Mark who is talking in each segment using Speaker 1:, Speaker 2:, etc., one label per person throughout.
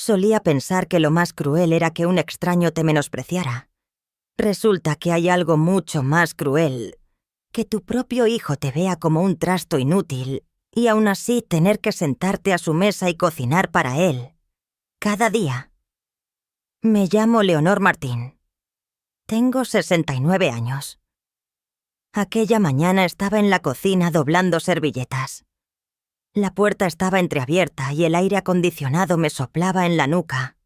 Speaker 1: Solía pensar que lo más cruel era que un extraño te menospreciara. Resulta que hay algo mucho más cruel: que tu propio hijo te vea como un trasto inútil y aún así tener que sentarte a su mesa y cocinar para él, cada día. Me llamo Leonor Martín. Tengo 69 años. Aquella mañana estaba en la cocina doblando servilletas. La puerta estaba entreabierta y el aire acondicionado me soplaba en la nuca.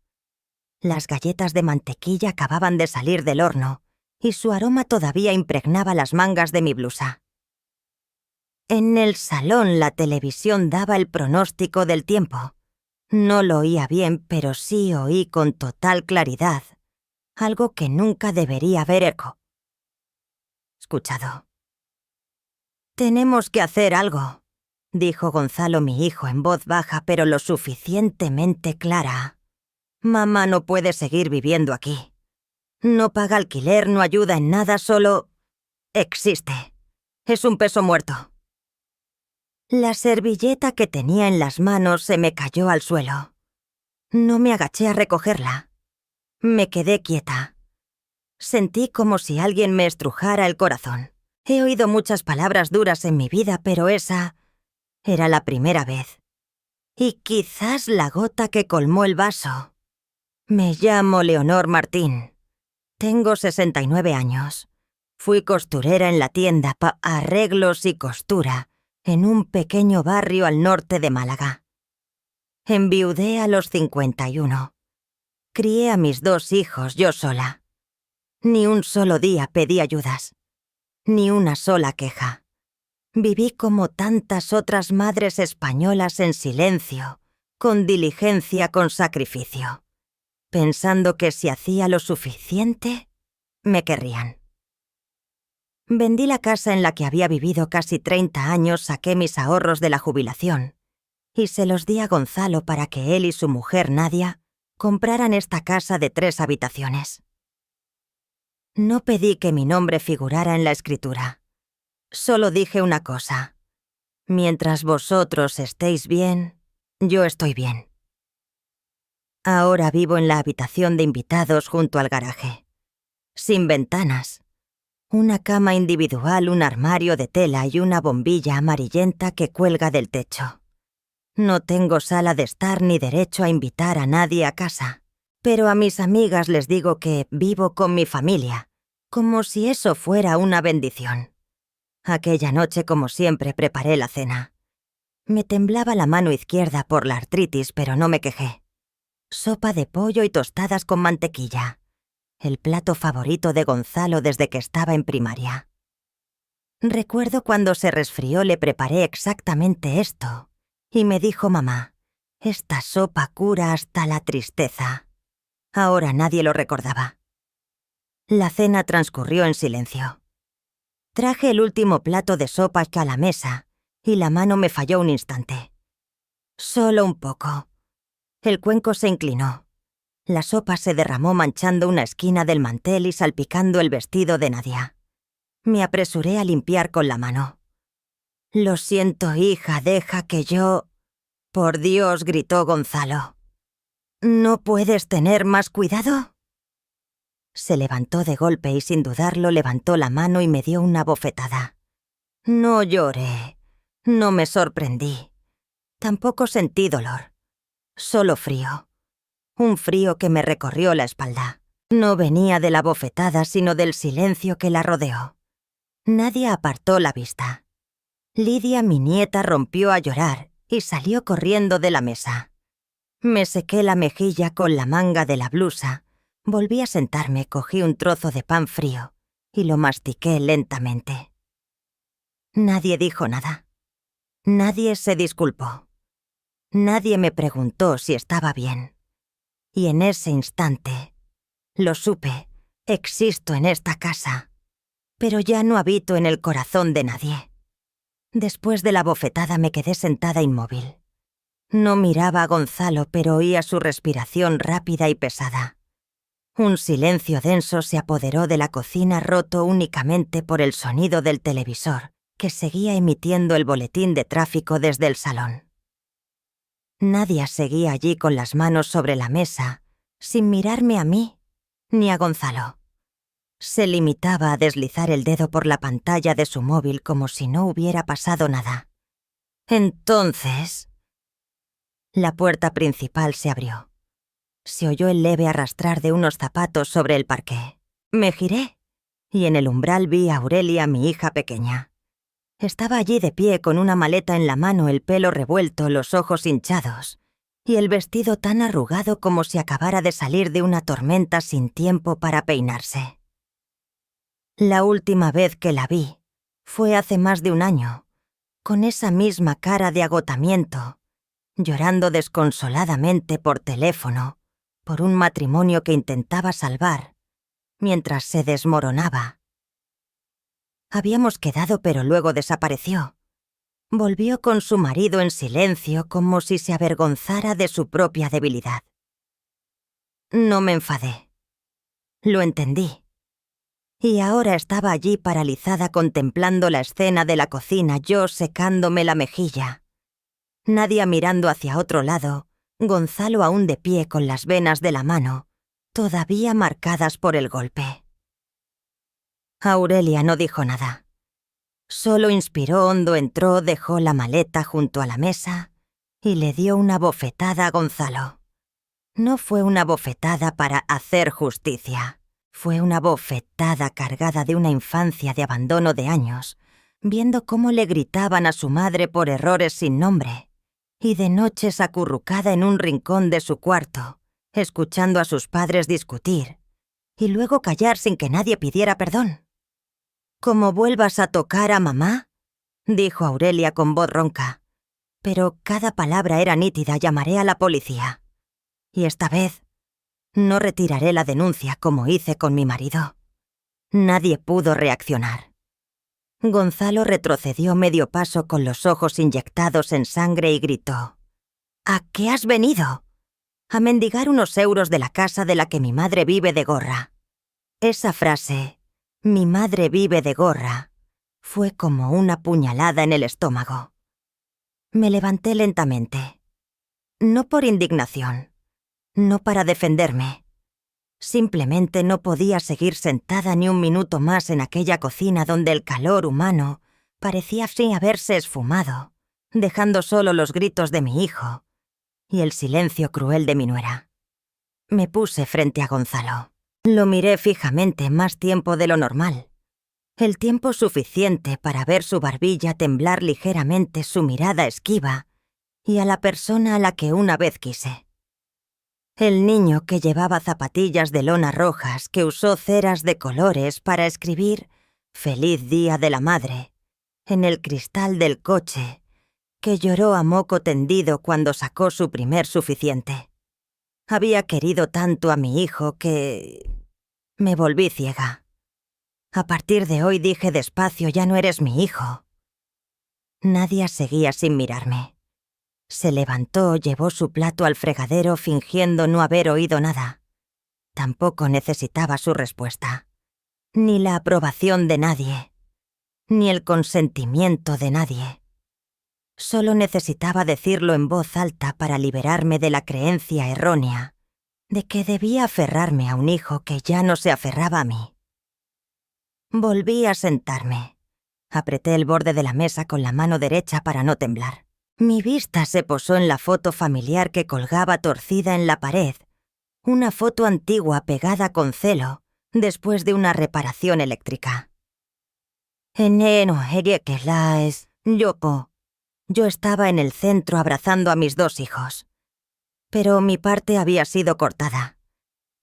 Speaker 1: Las galletas de mantequilla acababan de salir del horno y su aroma todavía impregnaba las mangas de mi blusa. En el salón la televisión daba el pronóstico del tiempo. No lo oía bien, pero sí oí con total claridad algo que nunca debería haber escuchado. «Tenemos que hacer algo», dijo Gonzalo, mi hijo, en voz baja pero lo suficientemente clara. «Mamá no puede seguir viviendo aquí. No paga alquiler, no ayuda en nada, solo existe. Es un peso muerto». La servilleta que tenía en las manos se me cayó al suelo. No me agaché a recogerla. Me quedé quieta. Sentí como si alguien me estrujara el corazón. He oído muchas palabras duras en mi vida, pero esa era la primera vez. Y quizás la gota que colmó el vaso. Me llamo Leonor Martín. Tengo 69 años. Fui costurera en la tienda Arreglos y Costura, en un pequeño barrio al norte de Málaga. Enviudé a los 51. Crié a mis 2 hijos yo sola. Ni un solo día pedí ayudas. Ni una sola queja. Viví como tantas otras madres españolas en silencio, con diligencia, con sacrificio, pensando que si hacía lo suficiente, me querrían. Vendí la casa en la que había vivido casi 30 años, saqué mis ahorros de la jubilación y se los di a Gonzalo para que él y su mujer Nadia compraran esta casa de 3 habitaciones. No pedí que mi nombre figurara en la escritura. Solo dije una cosa: mientras vosotros estéis bien, yo estoy bien. Ahora vivo en la habitación de invitados junto al garaje. Sin ventanas. Una cama individual, un armario de tela y una bombilla amarillenta que cuelga del techo. No tengo sala de estar ni derecho a invitar a nadie a casa, pero a mis amigas les digo que vivo con mi familia, como si eso fuera una bendición. Aquella noche, como siempre, preparé la cena. Me temblaba la mano izquierda por la artritis, pero no me quejé. Sopa de pollo y tostadas con mantequilla. El plato favorito de Gonzalo desde que estaba en primaria. Recuerdo cuando se resfrió le preparé exactamente esto. Y me dijo mamá: «Esta sopa cura hasta la tristeza». Ahora nadie lo recordaba. La cena transcurrió en silencio. Traje el último plato de sopa a la mesa y la mano me falló un instante. Solo un poco. El cuenco se inclinó. La sopa se derramó manchando una esquina del mantel y salpicando el vestido de Nadia. Me apresuré a limpiar con la mano. «Lo siento, hija, deja que yo...». «Por Dios», gritó Gonzalo. «¿No puedes tener más cuidado?». Se levantó de golpe y sin dudarlo levantó la mano y me dio una bofetada. No lloré, no me sorprendí. Tampoco sentí dolor. Solo frío. Un frío que me recorrió la espalda. No venía de la bofetada, sino del silencio que la rodeó. Nadie apartó la vista. Lidia, mi nieta, rompió a llorar y salió corriendo de la mesa. Me sequé la mejilla con la manga de la blusa. Volví a sentarme, cogí un trozo de pan frío y lo mastiqué lentamente. Nadie dijo nada. Nadie se disculpó. Nadie me preguntó si estaba bien. Y en ese instante, lo supe, existo en esta casa, pero ya no habito en el corazón de nadie. Después de la bofetada me quedé sentada inmóvil. No miraba a Gonzalo, pero oía su respiración rápida y pesada. Un silencio denso se apoderó de la cocina, roto únicamente por el sonido del televisor, que seguía emitiendo el boletín de tráfico desde el salón. Nadia seguía allí con las manos sobre la mesa, sin mirarme a mí ni a Gonzalo. Se limitaba a deslizar el dedo por la pantalla de su móvil como si no hubiera pasado nada. Entonces, la puerta principal se abrió. Se oyó el leve arrastrar de unos zapatos sobre el parqué. Me giré y en el umbral vi a Aurelia, mi hija pequeña. Estaba allí de pie con una maleta en la mano, el pelo revuelto, los ojos hinchados y el vestido tan arrugado como si acabara de salir de una tormenta sin tiempo para peinarse. La última vez que la vi fue hace más de un año, con esa misma cara de agotamiento, llorando desconsoladamente por teléfono, por un matrimonio que intentaba salvar, mientras se desmoronaba. Habíamos quedado, pero luego desapareció. Volvió con su marido en silencio, como si se avergonzara de su propia debilidad. No me enfadé. Lo entendí. Y ahora estaba allí paralizada contemplando la escena de la cocina, yo secándome la mejilla. Nadia mirando hacia otro lado, Gonzalo aún de pie con las venas de la mano, todavía marcadas por el golpe. Aurelia no dijo nada. Solo inspiró hondo, entró, dejó la maleta junto a la mesa y le dio una bofetada a Gonzalo. No fue una bofetada para hacer justicia. Fue una bofetada cargada de una infancia de abandono de años, viendo cómo le gritaban a su madre por errores sin nombre, y de noches acurrucada en un rincón de su cuarto, escuchando a sus padres discutir, y luego callar sin que nadie pidiera perdón. «Como vuelvas a tocar a mamá», dijo Aurelia con voz ronca, pero cada palabra era nítida, llamaré a la policía. Y esta vez no retiraré la denuncia como hice con mi marido. Nadie pudo reaccionar. Gonzalo retrocedió medio paso con los ojos inyectados en sangre y gritó: «¿A qué has venido?» «A mendigar unos euros de la casa de la que mi madre vive de gorra». Esa frase, «mi madre vive de gorra», fue como una puñalada en el estómago. Me levanté lentamente. No por indignación. No para defenderme. Simplemente no podía seguir sentada ni un minuto más en aquella cocina donde el calor humano parecía así haberse esfumado, dejando solo los gritos de mi hijo y el silencio cruel de mi nuera. Me puse frente a Gonzalo. Lo miré fijamente más tiempo de lo normal. El tiempo suficiente para ver su barbilla temblar ligeramente, su mirada esquiva, y a la persona a la que una vez quise. El niño que llevaba zapatillas de lona rojas, que usó ceras de colores para escribir «Feliz Día de la Madre» en el cristal del coche, que lloró a moco tendido cuando sacó su primer suficiente. Había querido tanto a mi hijo que me volví ciega. A partir de hoy, dije despacio, ya no eres mi hijo. Nadia seguía sin mirarme. Se levantó, llevó su plato al fregadero fingiendo no haber oído nada. Tampoco necesitaba su respuesta. Ni la aprobación de nadie. Ni el consentimiento de nadie. Solo necesitaba decirlo en voz alta para liberarme de la creencia errónea de que debía aferrarme a un hijo que ya no se aferraba a mí. Volví a sentarme. Apreté el borde de la mesa con la mano derecha para no temblar. Mi vista se posó en la foto familiar que colgaba torcida en la pared, una foto antigua pegada con celo después de una reparación eléctrica. Yo estaba en el centro abrazando a mis dos hijos, pero mi parte había sido cortada.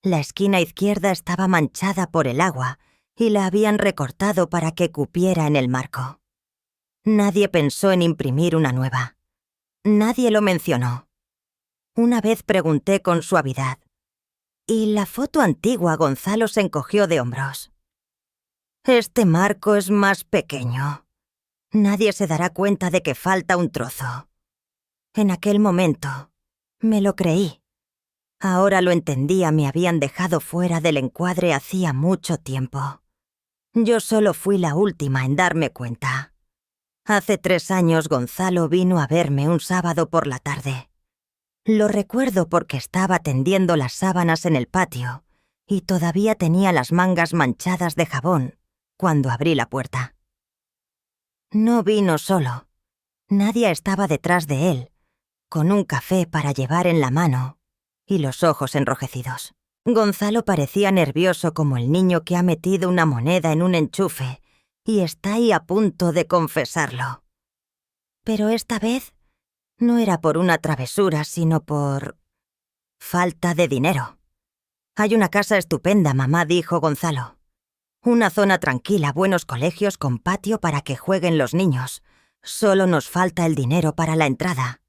Speaker 1: La esquina izquierda estaba manchada por el agua y la habían recortado para que cupiera en el marco. Nadie pensó en imprimir una nueva. Nadie lo mencionó. Una vez pregunté con suavidad: ¿y la foto antigua? Gonzalo se encogió de hombros. Este marco es más pequeño. Nadie se dará cuenta de que falta un trozo. En aquel momento, me lo creí. Ahora lo entendía, me habían dejado fuera del encuadre hacía mucho tiempo. Yo solo fui la última en darme cuenta. Hace 3 años Gonzalo vino a verme un sábado por la tarde. Lo recuerdo porque estaba tendiendo las sábanas en el patio y todavía tenía las mangas manchadas de jabón cuando abrí la puerta. No vino solo. Nadia estaba detrás de él, con un café para llevar en la mano y los ojos enrojecidos. Gonzalo parecía nervioso como el niño que ha metido una moneda en un enchufe y está ahí a punto de confesarlo. Pero esta vez no era por una travesura, sino por falta de dinero. Hay una casa estupenda, mamá, dijo Gonzalo. Una zona tranquila, buenos colegios con patio para que jueguen los niños. Solo nos falta el dinero para la entrada.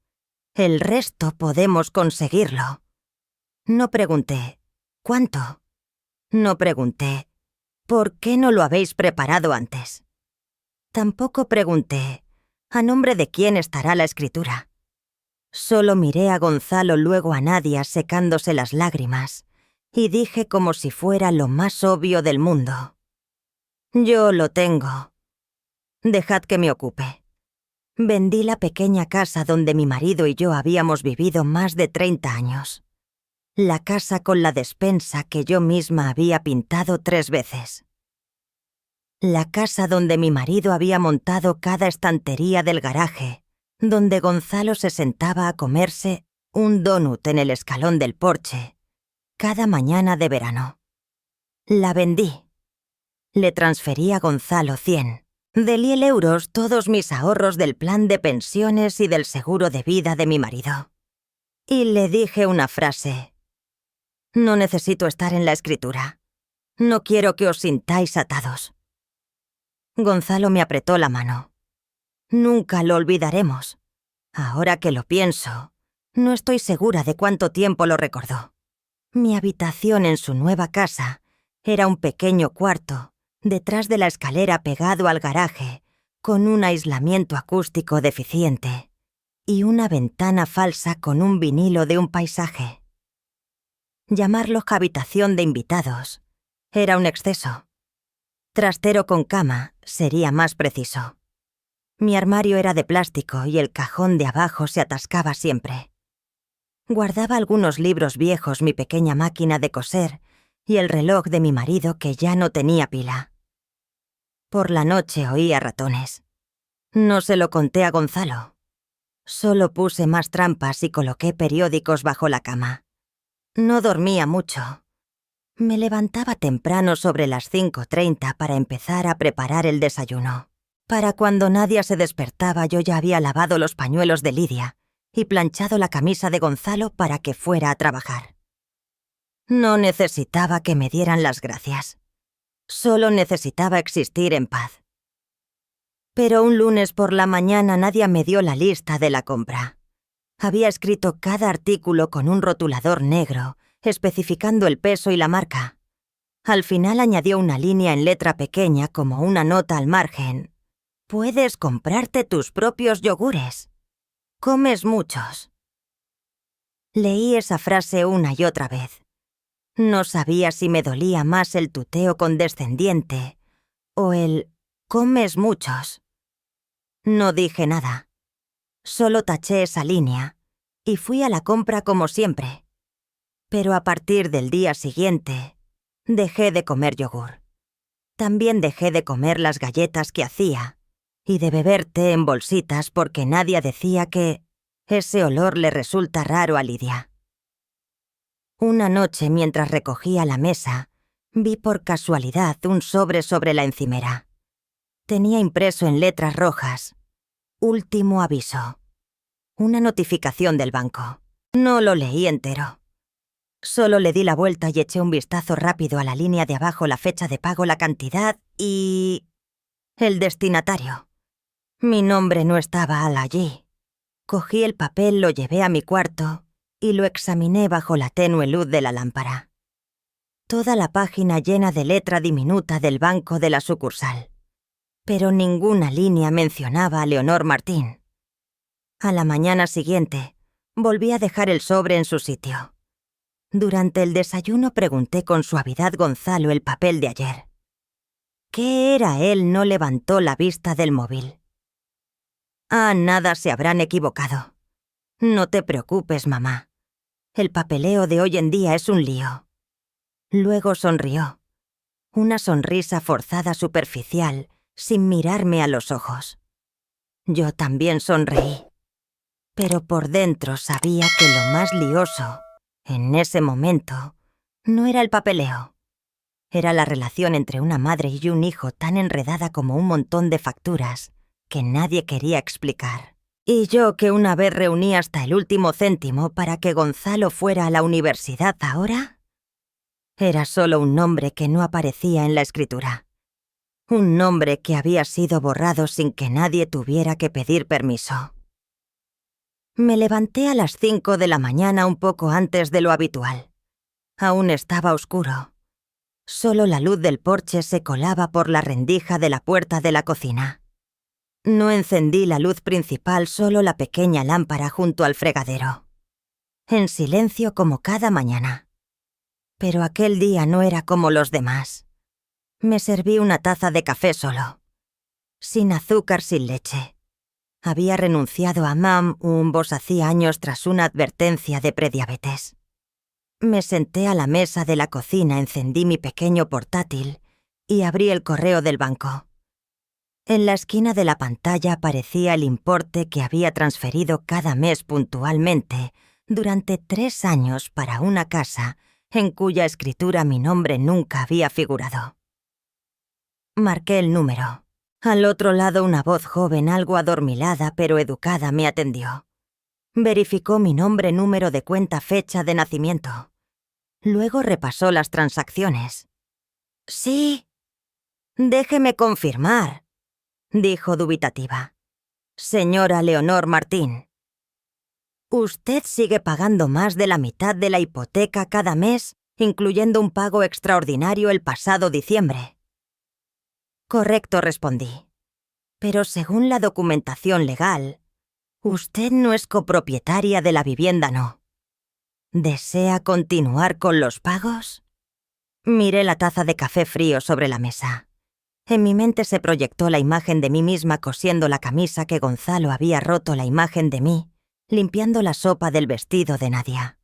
Speaker 1: El resto podemos conseguirlo. No pregunté, ¿cuánto? No pregunté, ¿por qué no lo habéis preparado antes? Tampoco pregunté, ¿a nombre de quién estará la escritura? Solo miré a Gonzalo, luego a Nadia secándose las lágrimas, y dije como si fuera lo más obvio del mundo. Yo lo tengo. Dejad que me ocupe. Vendí la pequeña casa donde mi marido y yo habíamos vivido más de 30 años. La casa con la despensa que yo misma había pintado 3 veces. La casa donde mi marido había montado cada estantería del garaje, donde Gonzalo se sentaba a comerse un donut en el escalón del porche, cada mañana de verano. La vendí. Le transferí a Gonzalo 100. De 1000 euros todos mis ahorros del plan de pensiones y del seguro de vida de mi marido. Y le dije una frase. No necesito estar en la escritura. No quiero que os sintáis atados. Gonzalo me apretó la mano. Nunca lo olvidaremos. Ahora que lo pienso, no estoy segura de cuánto tiempo lo recordó. Mi habitación en su nueva casa era un pequeño cuarto, detrás de la escalera pegado al garaje, con un aislamiento acústico deficiente y una ventana falsa con un vinilo de un paisaje. Llamarlo habitación de invitados era un exceso. Trastero con cama sería más preciso. Mi armario era de plástico y el cajón de abajo se atascaba siempre. Guardaba algunos libros viejos, mi pequeña máquina de coser y el reloj de mi marido que ya no tenía pila. Por la noche oía ratones. No se lo conté a Gonzalo. Solo puse más trampas y coloqué periódicos bajo la cama. No dormía mucho. Me levantaba temprano sobre las 5:30 para empezar a preparar el desayuno. Para cuando Nadia se despertaba yo ya había lavado los pañuelos de Lidia y planchado la camisa de Gonzalo para que fuera a trabajar. No necesitaba que me dieran las gracias. Solo necesitaba existir en paz. Pero un lunes por la mañana Nadia me dio la lista de la compra. Había escrito cada artículo con un rotulador negro, especificando el peso y la marca. Al final añadió una línea en letra pequeña como una nota al margen. Puedes comprarte tus propios yogures. Comes muchos. Leí esa frase una y otra vez. No sabía si me dolía más el tuteo condescendiente o el «comes muchos». No dije nada. Solo taché esa línea y fui a la compra como siempre. Pero a partir del día siguiente, dejé de comer yogur. También dejé de comer las galletas que hacía y de beber té en bolsitas porque Nadia decía que ese olor le resulta raro a Lidia. Una noche, mientras recogía la mesa, vi por casualidad un sobre la encimera. Tenía impreso en letras rojas: último aviso. Una notificación del banco. No lo leí entero. Solo le di la vuelta y eché un vistazo rápido a la línea de abajo, la fecha de pago, la cantidad y el destinatario. Mi nombre no estaba allí. Cogí el papel, lo llevé a mi cuarto y lo examiné bajo la tenue luz de la lámpara. Toda la página llena de letra diminuta del banco de la sucursal. Pero ninguna línea mencionaba a Leonor Martín. A la mañana siguiente, volví a dejar el sobre en su sitio. Durante el desayuno pregunté con suavidad Gonzalo el papel de ayer. ¿Qué era? Él no levantó la vista del móvil. Ah, nada, se habrán equivocado. No te preocupes, mamá. El papeleo de hoy en día es un lío. Luego sonrió. Una sonrisa forzada superficial, sin mirarme a los ojos. Yo también sonreí. Pero por dentro sabía que lo más lioso, en ese momento, no era el papeleo. Era la relación entre una madre y un hijo tan enredada como un montón de facturas que nadie quería explicar. Y yo, que una vez reuní hasta el último céntimo para que Gonzalo fuera a la universidad ahora, era solo un nombre que no aparecía en la escritura. Un nombre que había sido borrado sin que nadie tuviera que pedir permiso. Me levanté a las 5 de la mañana, un poco antes de lo habitual. Aún estaba oscuro. Solo la luz del porche se colaba por la rendija de la puerta de la cocina. No encendí la luz principal, solo la pequeña lámpara junto al fregadero. En silencio como cada mañana. Pero aquel día no era como los demás. Me serví una taza de café solo. Sin azúcar, sin leche. Había renunciado a Mam Umbos hacía años tras una advertencia de prediabetes. Me senté a la mesa de la cocina, encendí mi pequeño portátil y abrí el correo del banco. En la esquina de la pantalla aparecía el importe que había transferido cada mes puntualmente durante 3 años para una casa en cuya escritura mi nombre nunca había figurado. Marqué el número. Al otro lado una voz joven, algo adormilada pero educada, me atendió. Verificó mi nombre, número de cuenta, fecha de nacimiento. Luego repasó las transacciones. «Sí. Déjeme confirmar», dijo dubitativa. «Señora Leonor Martín, usted sigue pagando más de la mitad de la hipoteca cada mes, incluyendo un pago extraordinario el pasado diciembre». «Correcto», respondí. «Pero según la documentación legal, usted no es copropietaria de la vivienda, ¿no? ¿Desea continuar con los pagos?». Miré la taza de café frío sobre la mesa. En mi mente se proyectó la imagen de mí misma cosiendo la camisa que Gonzalo había roto, la imagen de mí, limpiando la sopa del vestido de Nadia.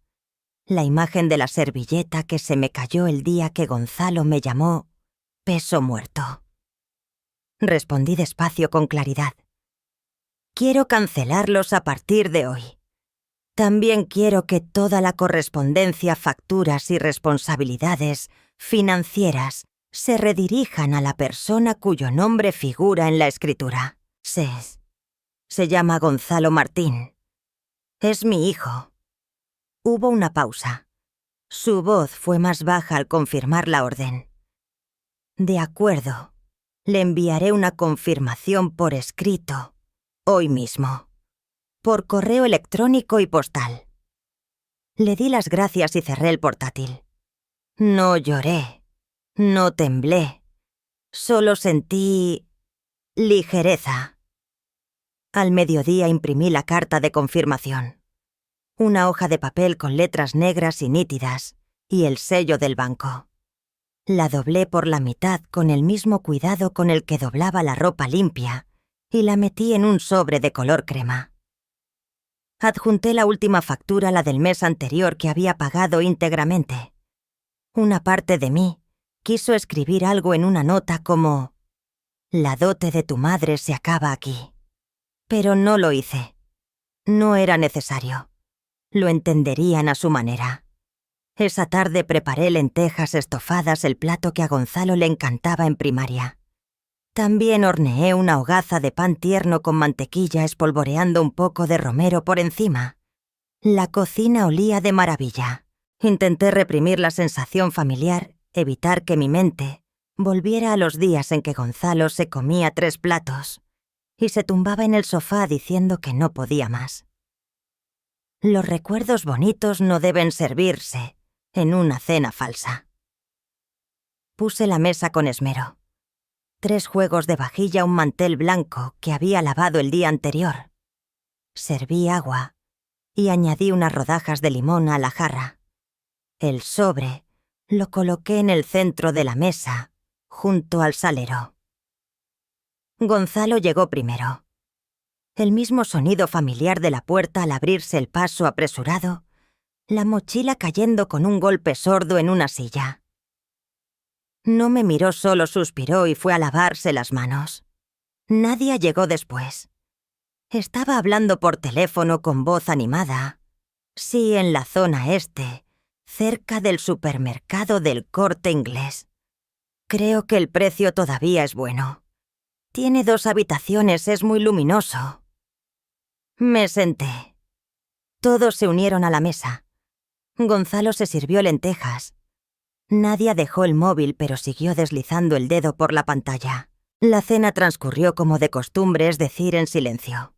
Speaker 1: La imagen de la servilleta que se me cayó el día que Gonzalo me llamó peso muerto. Respondí despacio con claridad. «Quiero cancelarlos a partir de hoy. También quiero que toda la correspondencia, facturas y responsabilidades financieras se redirijan a la persona cuyo nombre figura en la escritura. Se llama Gonzalo Martín. Es mi hijo». Hubo una pausa. Su voz fue más baja al confirmar la orden. «De acuerdo. Le enviaré una confirmación por escrito, hoy mismo. Por correo electrónico y postal». Le di las gracias y cerré el portátil. No lloré, no temblé, solo sentí ligereza. Al mediodía imprimí la carta de confirmación. Una hoja de papel con letras negras y nítidas y el sello del banco. La doblé por la mitad con el mismo cuidado con el que doblaba la ropa limpia y la metí en un sobre de color crema. Adjunté la última factura, la del mes anterior, que había pagado íntegramente. Una parte de mí quiso escribir algo en una nota como «La dote de tu madre se acaba aquí». Pero no lo hice. No era necesario. Lo entenderían a su manera. Esa tarde preparé lentejas estofadas, el plato que a Gonzalo le encantaba en primaria. También horneé una hogaza de pan tierno con mantequilla, espolvoreando un poco de romero por encima. La cocina olía de maravilla. Intenté reprimir la sensación familiar, evitar que mi mente volviera a los días en que Gonzalo se comía 3 platos y se tumbaba en el sofá diciendo que no podía más. Los recuerdos bonitos no deben servirse en una cena falsa. Puse la mesa con esmero. 3 juegos de vajilla, un mantel blanco que había lavado el día anterior. Serví agua y añadí unas rodajas de limón a la jarra. El sobre lo coloqué en el centro de la mesa, junto al salero. Gonzalo llegó primero. El mismo sonido familiar de la puerta al abrirse el paso apresurado, la mochila cayendo con un golpe sordo en una silla. No me miró, solo suspiró y fue a lavarse las manos. Nadia llegó después. Estaba hablando por teléfono con voz animada. Sí, en la zona este, cerca del supermercado del Corte Inglés. Creo que el precio todavía es bueno. Tiene 2 habitaciones, es muy luminoso. Me senté. Todos se unieron a la mesa. Gonzalo se sirvió lentejas. Nadia dejó el móvil, pero siguió deslizando el dedo por la pantalla. La cena transcurrió como de costumbre, es decir, en silencio.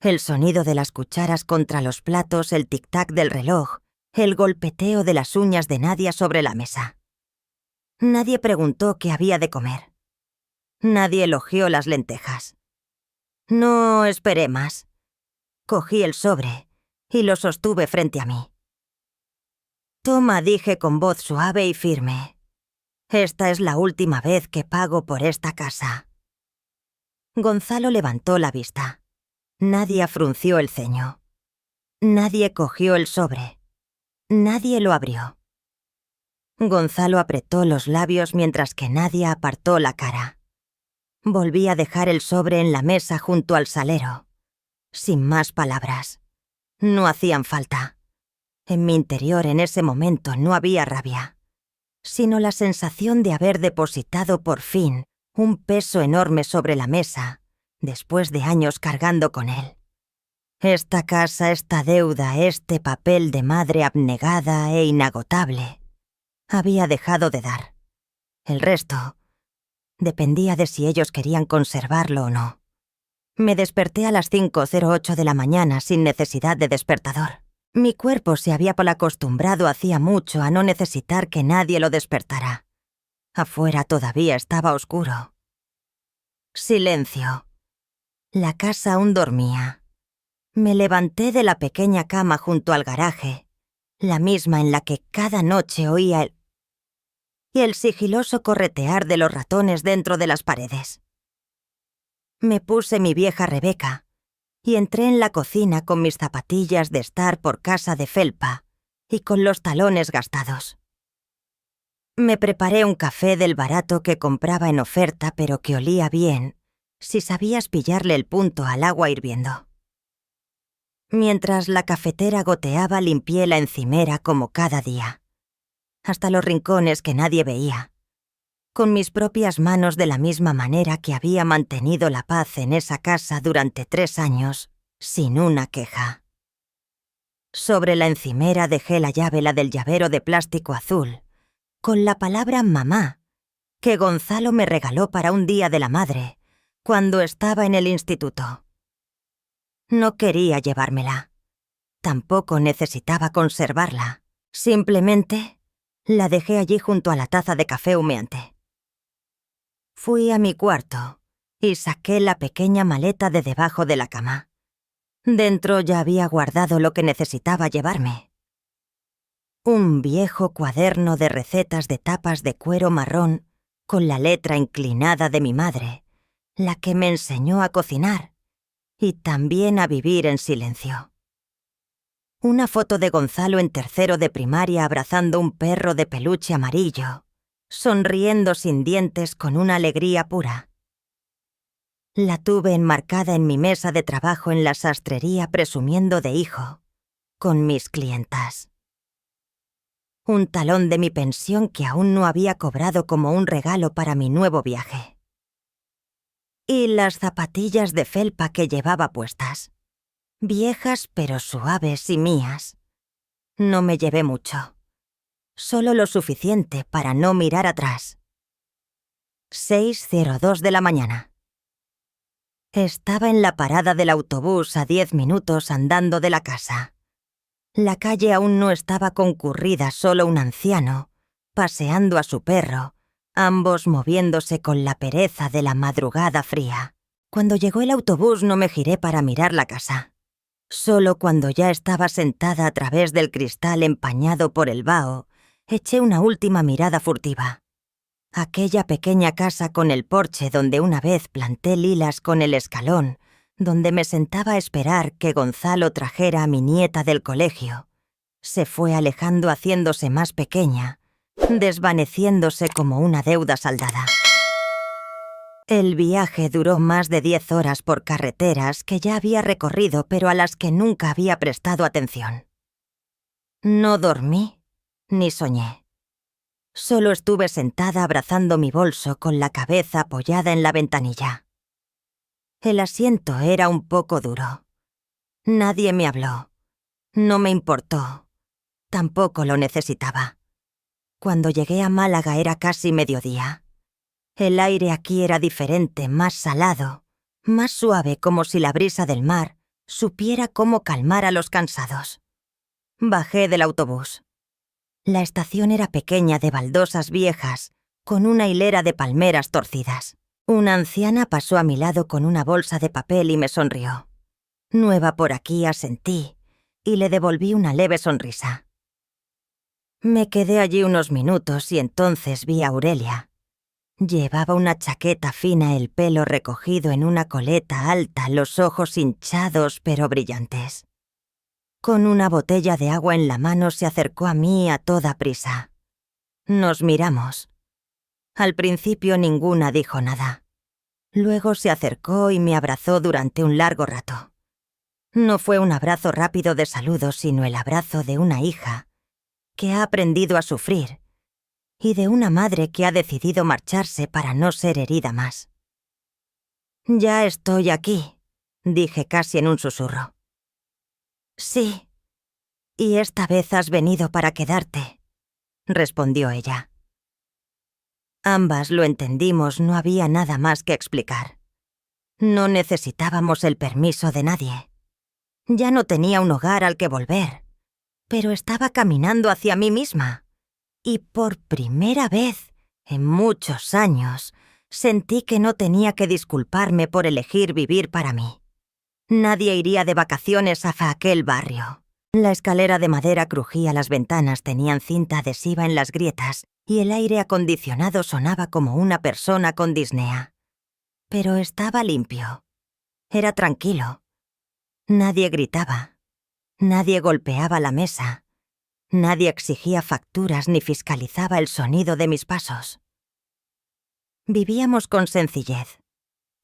Speaker 1: El sonido de las cucharas contra los platos, el tic-tac del reloj, el golpeteo de las uñas de Nadia sobre la mesa. Nadie preguntó qué había de comer. Nadie elogió las lentejas. No esperé más. Cogí el sobre y lo sostuve frente a mí. «Toma», dije con voz suave y firme. «Esta es la última vez que pago por esta casa». Gonzalo levantó la vista. Nadie frunció el ceño. Nadie cogió el sobre. Nadie lo abrió. Gonzalo apretó los labios mientras que Nadia apartó la cara. Volví a dejar el sobre en la mesa junto al salero. Sin más palabras. No hacían falta. En mi interior en ese momento no había rabia, sino la sensación de haber depositado por fin un peso enorme sobre la mesa, después de años cargando con él. Esta casa, esta deuda, este papel de madre abnegada e inagotable, había dejado de dar. El resto dependía de si ellos querían conservarlo o no. Me desperté a las 5:08 de la mañana sin necesidad de despertador. Mi cuerpo se había acostumbrado hacía mucho a no necesitar que nadie lo despertara. Afuera todavía estaba oscuro. Silencio. La casa aún dormía. Me levanté de la pequeña cama junto al garaje, la misma en la que cada noche oía el sigiloso corretear de los ratones dentro de las paredes. Me puse mi vieja Rebeca y entré en la cocina con mis zapatillas de estar por casa de felpa y con los talones gastados. Me preparé un café del barato que compraba en oferta, pero que olía bien si sabías pillarle el punto al agua hirviendo. Mientras la cafetera goteaba, limpié la encimera como cada día, hasta los rincones que nadie veía, con mis propias manos, de la misma manera que había mantenido la paz en esa casa durante 3 años, sin una queja. Sobre la encimera dejé la llave, la del llavero de plástico azul, con la palabra mamá, que Gonzalo me regaló para un día de la madre, cuando estaba en el instituto. No quería llevármela. Tampoco necesitaba conservarla. Simplemente la dejé allí junto a la taza de café humeante. Fui a mi cuarto y saqué la pequeña maleta de debajo de la cama. Dentro ya había guardado lo que necesitaba llevarme. Un viejo cuaderno de recetas de tapas de cuero marrón con la letra inclinada de mi madre, la que me enseñó a cocinar y también a vivir en silencio. Una foto de Gonzalo en 3º de primaria abrazando un perro de peluche amarillo, sonriendo sin dientes con una alegría pura. La tuve enmarcada en mi mesa de trabajo en la sastrería, presumiendo de hijo, con mis clientas. Un talón de mi pensión que aún no había cobrado como un regalo para mi nuevo viaje. Y las zapatillas de felpa que llevaba puestas. Viejas pero suaves y mías. No me llevé mucho. Solo lo suficiente para no mirar atrás. 6:02 de la mañana. Estaba en la parada del autobús a 10 minutos andando de la casa. La calle aún no estaba concurrida, solo un anciano, paseando a su perro, ambos moviéndose con la pereza de la madrugada fría. Cuando llegó el autobús no me giré para mirar la casa. Solo cuando ya estaba sentada a través del cristal empañado por el vaho, eché una última mirada furtiva. Aquella pequeña casa con el porche donde una vez planté lilas con el escalón, donde me sentaba a esperar que Gonzalo trajera a mi nieta del colegio, se fue alejando haciéndose más pequeña, desvaneciéndose como una deuda saldada. El viaje duró más de 10 horas por carreteras que ya había recorrido pero a las que nunca había prestado atención. No dormí ni soñé. Solo estuve sentada abrazando mi bolso con la cabeza apoyada en la ventanilla. El asiento era un poco duro. Nadie me habló. No me importó. Tampoco lo necesitaba. Cuando llegué a Málaga era casi mediodía. El aire aquí era diferente, más salado, más suave, como si la brisa del mar supiera cómo calmar a los cansados. Bajé del autobús. La estación era pequeña, de baldosas viejas, con una hilera de palmeras torcidas. Una anciana pasó a mi lado con una bolsa de papel y me sonrió. Nueva por aquí, asentí, y le devolví una leve sonrisa. Me quedé allí unos minutos y entonces vi a Aurelia. Llevaba una chaqueta fina, el pelo recogido en una coleta alta, los ojos hinchados pero brillantes. Con una botella de agua en la mano se acercó a mí a toda prisa. Nos miramos. Al principio ninguna dijo nada. Luego se acercó y me abrazó durante un largo rato. No fue un abrazo rápido de saludo, sino el abrazo de una hija que ha aprendido a sufrir y de una madre que ha decidido marcharse para no ser herida más. «Ya estoy aquí», dije casi en un susurro. «Sí, y esta vez has venido para quedarte», respondió ella. Ambas lo entendimos, no había nada más que explicar. No necesitábamos el permiso de nadie. Ya no tenía un hogar al que volver, pero estaba caminando hacia mí misma. Y por primera vez en muchos años sentí que no tenía que disculparme por elegir vivir para mí. Nadie iría de vacaciones a aquel barrio. La escalera de madera crujía, las ventanas tenían cinta adhesiva en las grietas y el aire acondicionado sonaba como una persona con disnea. Pero estaba limpio. Era tranquilo. Nadie gritaba. Nadie golpeaba la mesa. Nadie exigía facturas ni fiscalizaba el sonido de mis pasos. Vivíamos con sencillez.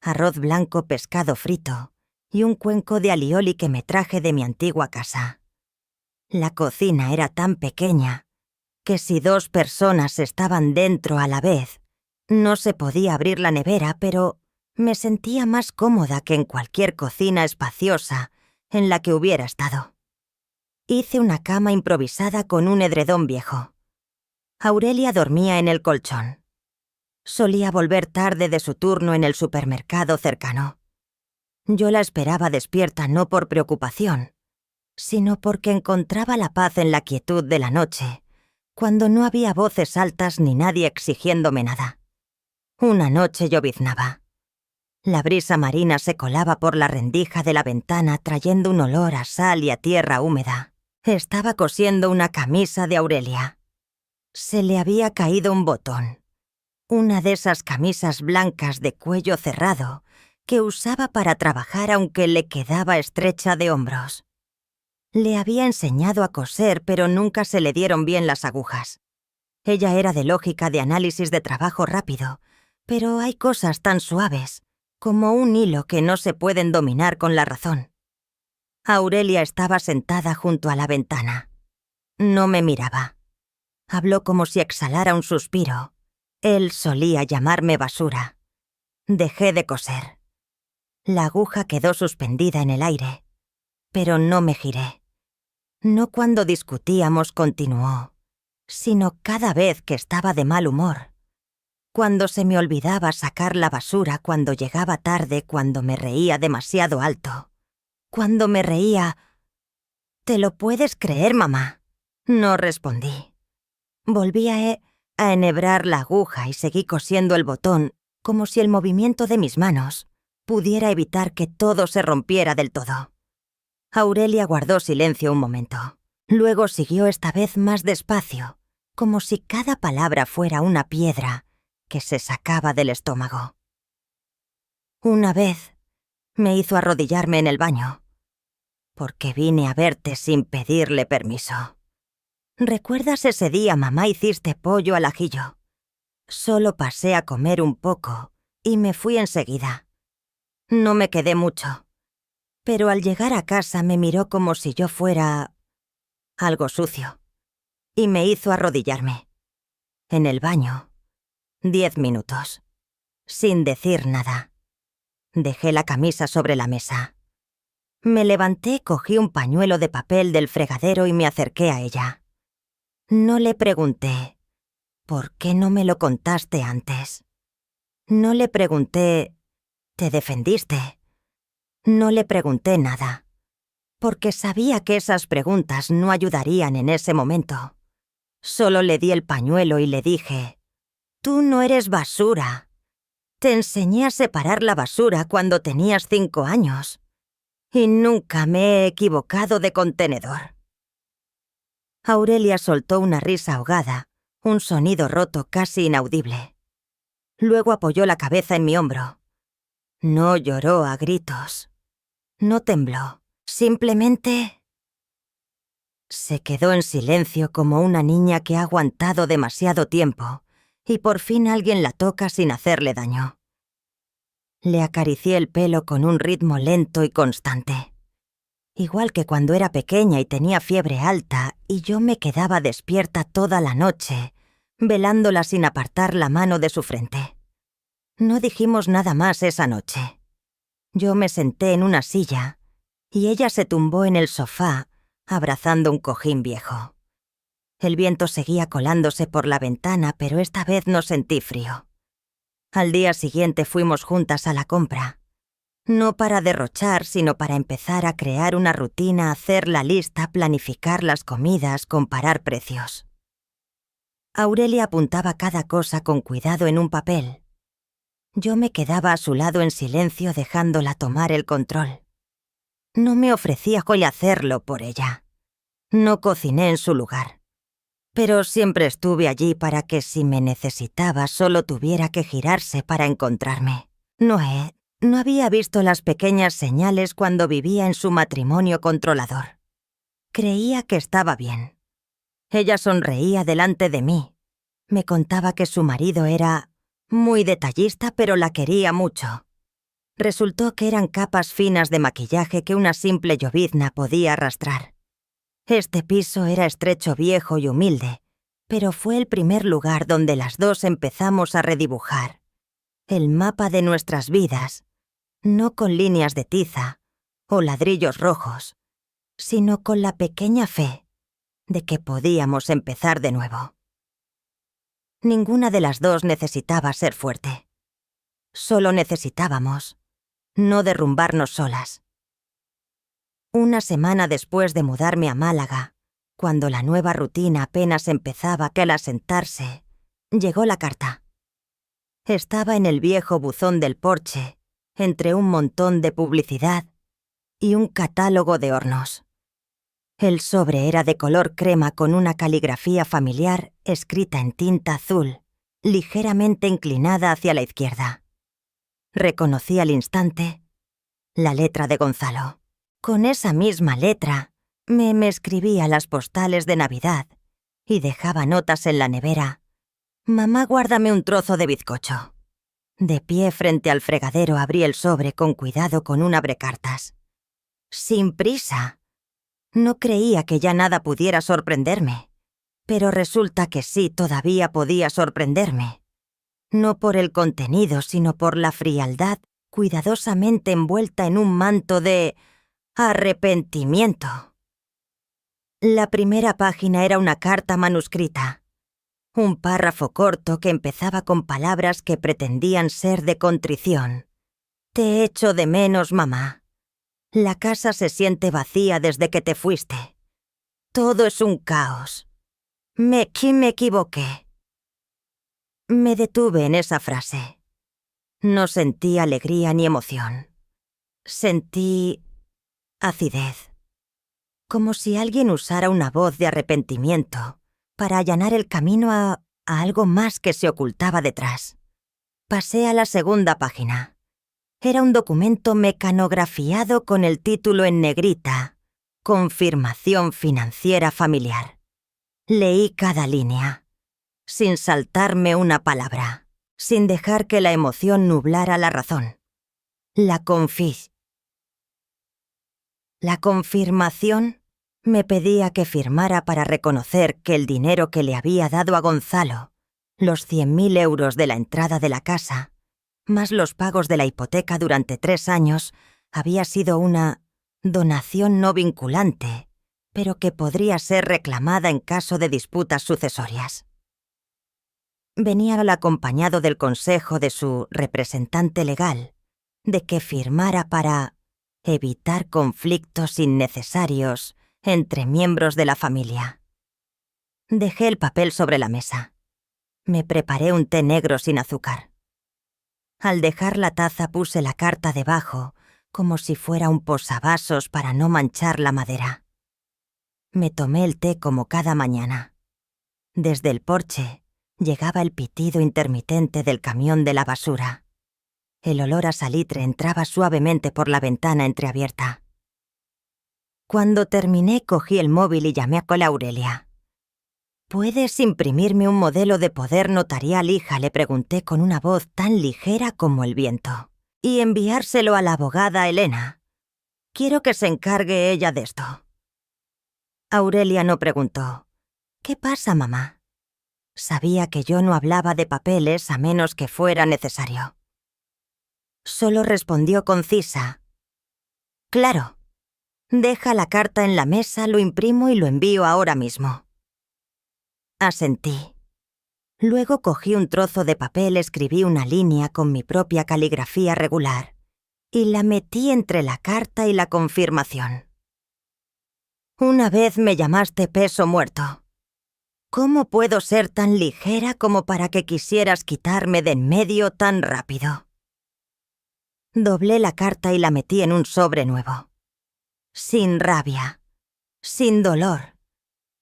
Speaker 1: Arroz blanco, pescado frito y un cuenco de alioli que me traje de mi antigua casa. La cocina era tan pequeña que si 2 personas estaban dentro a la vez, no se podía abrir la nevera, pero me sentía más cómoda que en cualquier cocina espaciosa en la que hubiera estado. Hice una cama improvisada con un edredón viejo. Aurelia dormía en el colchón. Solía volver tarde de su turno en el supermercado cercano. Yo la esperaba despierta no por preocupación, sino porque encontraba la paz en la quietud de la noche, cuando no había voces altas ni nadie exigiéndome nada. Una noche lloviznaba. La brisa marina se colaba por la rendija de la ventana trayendo un olor a sal y a tierra húmeda. Estaba cosiendo una camisa de Aurelia. Se le había caído un botón. Una de esas camisas blancas de cuello cerrado que usaba para trabajar aunque le quedaba estrecha de hombros. Le había enseñado a coser, pero nunca se le dieron bien las agujas. Ella era de lógica, de análisis de trabajo rápido, pero hay cosas tan suaves como un hilo que no se pueden dominar con la razón. Aurelia estaba sentada junto a la ventana. No me miraba. Habló como si exhalara un suspiro. Él solía llamarme basura. Dejé de coser. La aguja quedó suspendida en el aire, pero no me giré. No cuando discutíamos, continuó, sino cada vez que estaba de mal humor. Cuando se me olvidaba sacar la basura, cuando llegaba tarde, cuando me reía demasiado alto. Cuando me reía... «¿Te lo puedes creer, mamá?», no respondí. Volví a enhebrar la aguja y seguí cosiendo el botón, como si el movimiento de mis manos pudiera evitar que todo se rompiera del todo. Aurelia guardó silencio un momento. Luego siguió, esta vez más despacio, como si cada palabra fuera una piedra que se sacaba del estómago. «Una vez Me hizo arrodillarme en el baño. Porque vine a verte sin pedirle permiso. ¿Recuerdas ese día, mamá, hiciste pollo al ajillo? Solo pasé a comer un poco y me fui enseguida. No me quedé mucho. Pero al llegar a casa me miró como si yo fuera algo sucio. Y me hizo arrodillarme. En el baño. 10 minutos. Sin decir nada. Dejé la camisa sobre la mesa. Me levanté, cogí un pañuelo de papel del fregadero y me acerqué a ella. No le pregunté, ¿por qué no me lo contaste antes? No le pregunté, ¿te defendiste? No le pregunté nada, porque sabía que esas preguntas no ayudarían en ese momento. Solo le di el pañuelo y le dije, «Tú no eres basura. Te enseñé a separar la basura cuando tenías 5 años. Y nunca me he equivocado de contenedor». Aurelia soltó una risa ahogada, un sonido roto casi inaudible. Luego apoyó la cabeza en mi hombro. No lloró a gritos. No tembló. Simplemente se quedó en silencio como una niña que ha aguantado demasiado tiempo y por fin alguien la toca sin hacerle daño. Le acaricié el pelo con un ritmo lento y constante. Igual que cuando era pequeña y tenía fiebre alta y yo me quedaba despierta toda la noche, velándola sin apartar la mano de su frente. No dijimos nada más esa noche. Yo me senté en una silla y ella se tumbó en el sofá, abrazando un cojín viejo. El viento seguía colándose por la ventana, pero esta vez no sentí frío. Al día siguiente fuimos juntas a la compra. No para derrochar, sino para empezar a crear una rutina, hacer la lista, planificar las comidas, comparar precios. Aurelia apuntaba cada cosa con cuidado en un papel. Yo me quedaba a su lado en silencio dejándola tomar el control. No me ofrecía hoy hacerlo por ella. No cociné en su lugar. Pero siempre estuve allí para que si me necesitaba solo tuviera que girarse para encontrarme. Noé no había visto las pequeñas señales cuando vivía en su matrimonio controlador. Creía que estaba bien. Ella sonreía delante de mí. Me contaba que su marido era muy detallista, pero la quería mucho. Resultó que eran capas finas de maquillaje que una simple llovizna podía arrastrar. Este piso era estrecho, viejo y humilde, pero fue el primer lugar donde las dos empezamos a redibujar el mapa de nuestras vidas, no con líneas de tiza o ladrillos rojos, sino con la pequeña fe de que podíamos empezar de nuevo. Ninguna de las dos necesitaba ser fuerte. Solo necesitábamos no derrumbarnos solas. Una semana después de mudarme a Málaga, cuando la nueva rutina apenas empezaba que al asentarse, llegó la carta. Estaba en el viejo buzón del porche, entre un montón de publicidad y un catálogo de hornos. El sobre era de color crema con una caligrafía familiar escrita en tinta azul, ligeramente inclinada hacia la izquierda. Reconocí al instante la letra de Gonzalo. Con esa misma letra me escribía las postales de Navidad y dejaba notas en la nevera. «Mamá, guárdame un trozo de bizcocho». De pie frente al fregadero abrí el sobre con cuidado con un abrecartas. Sin prisa. No creía que ya nada pudiera sorprenderme, pero resulta que sí todavía podía sorprenderme. No por el contenido, sino por la frialdad cuidadosamente envuelta en un manto de arrepentimiento. La primera página era una carta manuscrita. Un párrafo corto que empezaba con palabras que pretendían ser de contrición. «Te echo de menos, mamá. La casa se siente vacía desde que te fuiste. Todo es un caos. Me equivoqué». Me detuve en esa frase. No sentí alegría ni emoción. Sentí acidez. Como si alguien usara una voz de arrepentimiento para allanar el camino a algo más que se ocultaba detrás. Pasé a la segunda página. Era un documento mecanografiado con el título en negrita: Confirmación financiera familiar. Leí cada línea, sin saltarme una palabra, sin dejar que la emoción nublara la razón. La confirmación me pedía que firmara para reconocer que el dinero que le había dado a Gonzalo, los 100.000 euros de la entrada de la casa, más los pagos de la hipoteca durante 3 años, había sido una donación no vinculante, pero que podría ser reclamada en caso de disputas sucesorias. Venía acompañado del consejo de su representante legal de que firmara para evitar conflictos innecesarios entre miembros de la familia. Dejé el papel sobre la mesa. Me preparé un té negro sin azúcar. Al dejar la taza puse la carta debajo, como si fuera un posavasos para no manchar la madera. Me tomé el té como cada mañana. Desde el porche llegaba el pitido intermitente del camión de la basura. El olor a salitre entraba suavemente por la ventana entreabierta. Cuando terminé, cogí el móvil y llamé a Aurelia. «¿Puedes imprimirme un modelo de poder notarial, hija?», le pregunté con una voz tan ligera como el viento. «Y enviárselo a la abogada Elena. Quiero que se encargue ella de esto». Aurelia no preguntó. «¿Qué pasa, mamá?». Sabía que yo no hablaba de papeles a menos que fuera necesario. Solo respondió concisa: «Claro. Deja la carta en la mesa, lo imprimo y lo envío ahora mismo». Asentí. Luego cogí un trozo de papel, escribí una línea con mi propia caligrafía regular y la metí entre la carta y la confirmación. «Una vez me llamaste peso muerto. ¿Cómo puedo ser tan ligera como para que quisieras quitarme de en medio tan rápido?». Doblé la carta y la metí en un sobre nuevo. Sin rabia, sin dolor,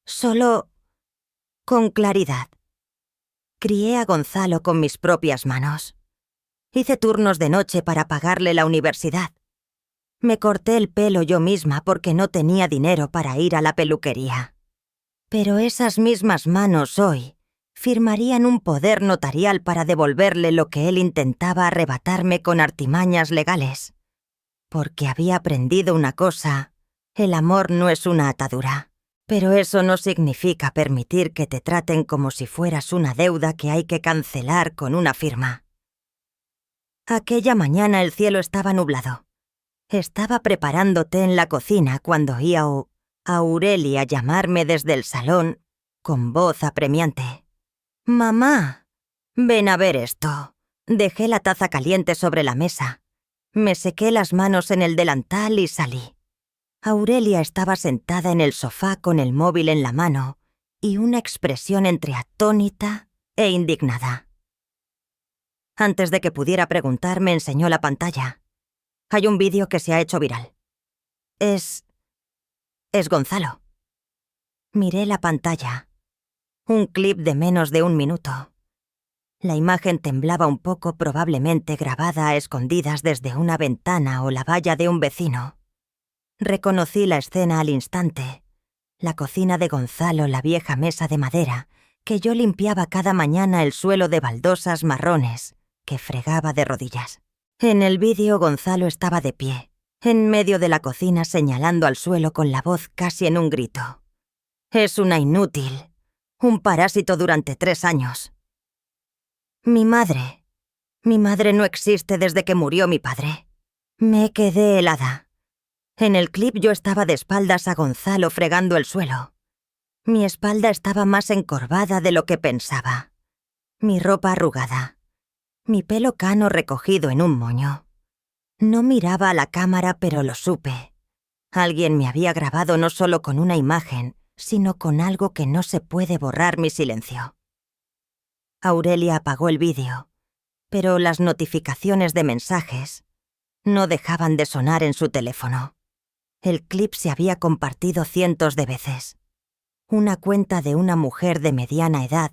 Speaker 1: solo con claridad. Crié a Gonzalo con mis propias manos. Hice turnos de noche para pagarle la universidad. Me corté el pelo yo misma porque no tenía dinero para ir a la peluquería. Pero esas mismas manos hoy firmarían un poder notarial para devolverle lo que él intentaba arrebatarme con artimañas legales. Porque había aprendido una cosa: el amor no es una atadura. Pero eso no significa permitir que te traten como si fueras una deuda que hay que cancelar con una firma. Aquella mañana el cielo estaba nublado. Estaba preparando té en la cocina cuando oí a Aurelia llamarme desde el salón con voz apremiante. «Mamá, ven a ver esto». Dejé la taza caliente sobre la mesa. Me sequé las manos en el delantal y salí. Aurelia estaba sentada en el sofá con el móvil en la mano y una expresión entre atónita e indignada. Antes de que pudiera preguntar, me enseñó la pantalla. Hay un vídeo que se ha hecho viral. Es Gonzalo. Miré la pantalla. Un clip de menos de 1 minuto. La imagen temblaba un poco, probablemente grabada a escondidas desde una ventana o la valla de un vecino. Reconocí la escena al instante. La cocina de Gonzalo, la vieja mesa de madera, que yo limpiaba cada mañana, el suelo de baldosas marrones, que fregaba de rodillas. En el vídeo Gonzalo estaba de pie, en medio de la cocina, señalando al suelo con la voz casi en un grito. «Es una inútil, un parásito durante 3 años. Mi madre no existe desde que murió mi padre». Me quedé helada. En el clip yo estaba de espaldas a Gonzalo fregando el suelo. Mi espalda estaba más encorvada de lo que pensaba. Mi ropa arrugada. Mi pelo cano recogido en un moño. No miraba a la cámara, pero lo supe. Alguien me había grabado no solo con una imagen, sino con algo que no se puede borrar: mi silencio. Aurelia apagó el vídeo, pero las notificaciones de mensajes no dejaban de sonar en su teléfono. El clip se había compartido cientos de veces. Una cuenta de una mujer de mediana edad,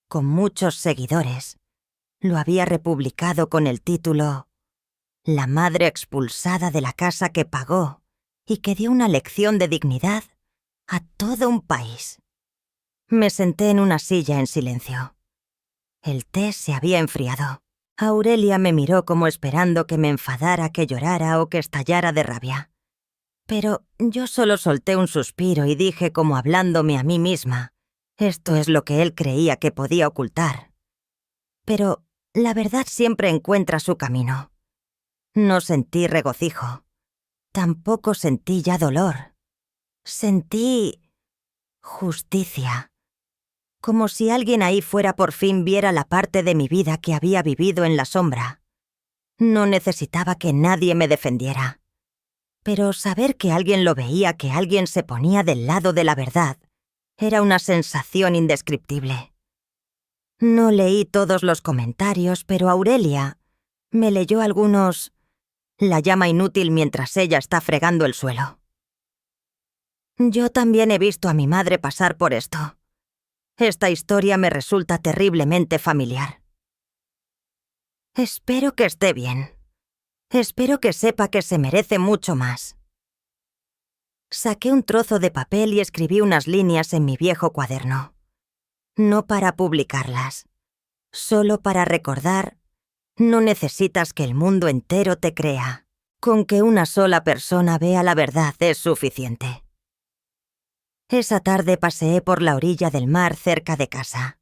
Speaker 1: con muchos seguidores, lo había republicado con el título la madre expulsada de la casa que pagó y que dio una lección de dignidad a todo un país. Me senté en una silla en silencio. El té se había enfriado. Aurelia me miró como esperando que me enfadara, que llorara o que estallara de rabia. Pero yo solo solté un suspiro y dije como hablándome a mí misma: esto es lo que él creía que podía ocultar. Pero la verdad siempre encuentra su camino. No sentí regocijo. Tampoco sentí ya dolor. Sentí justicia. Como si alguien ahí fuera por fin viera la parte de mi vida que había vivido en la sombra. No necesitaba que nadie me defendiera. Pero saber que alguien lo veía, que alguien se ponía del lado de la verdad, era una sensación indescriptible. No leí todos los comentarios, pero Aurelia me leyó algunos. La llama inútil mientras ella está fregando el suelo. Yo también he visto a mi madre pasar por esto. Esta historia me resulta terriblemente familiar. Espero que esté bien. Espero que sepa que se merece mucho más. Saqué un trozo de papel y escribí unas líneas en mi viejo cuaderno. No para publicarlas, solo para recordar: no necesitas que el mundo entero te crea. Con que una sola persona vea la verdad es suficiente. Esa tarde paseé por la orilla del mar cerca de casa.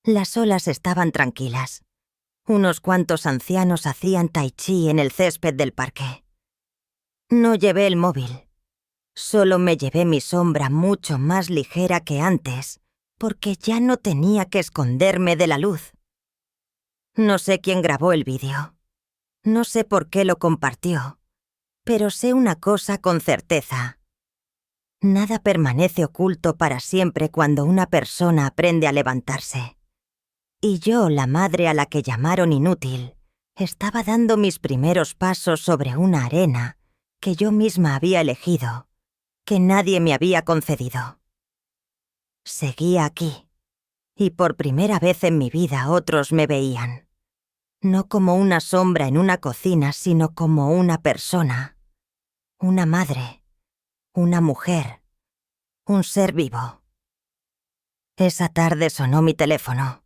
Speaker 1: Las olas estaban tranquilas. Unos cuantos ancianos hacían tai chi en el césped del parque. No llevé el móvil. Solo me llevé mi sombra mucho más ligera que antes, porque ya no tenía que esconderme de la luz. No sé quién grabó el vídeo. No sé por qué lo compartió. Pero sé una cosa con certeza. Nada permanece oculto para siempre cuando una persona aprende a levantarse. Y yo, la madre a la que llamaron inútil, estaba dando mis primeros pasos sobre una arena que yo misma había elegido, que nadie me había concedido. Seguía aquí, y por primera vez en mi vida otros me veían. No como una sombra en una cocina, sino como una persona, una madre, una mujer, un ser vivo. Esa tarde sonó mi teléfono.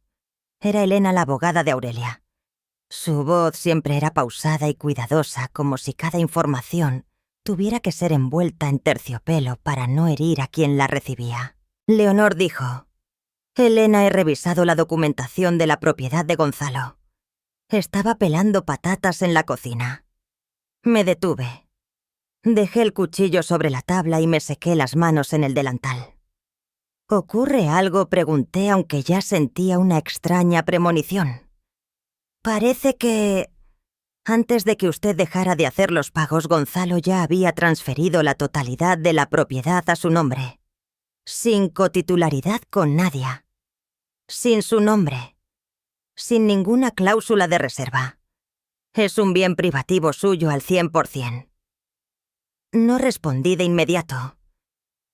Speaker 1: Era Elena, la abogada de Aurelia. Su voz siempre era pausada y cuidadosa, como si cada información tuviera que ser envuelta en terciopelo para no herir a quien la recibía. Leonor dijo: «Elena, he revisado la documentación de la propiedad de Gonzalo. Estaba pelando patatas en la cocina. Me detuve. Dejé el cuchillo sobre la tabla y me sequé las manos en el delantal». «¿Ocurre algo?», pregunté, aunque ya sentía una extraña premonición. «Parece que antes de que usted dejara de hacer los pagos, Gonzalo ya había transferido la totalidad de la propiedad a su nombre, sin cotitularidad con Nadia, sin su nombre, sin ninguna cláusula de reserva. Es un bien privativo suyo al 100%. No respondí de inmediato.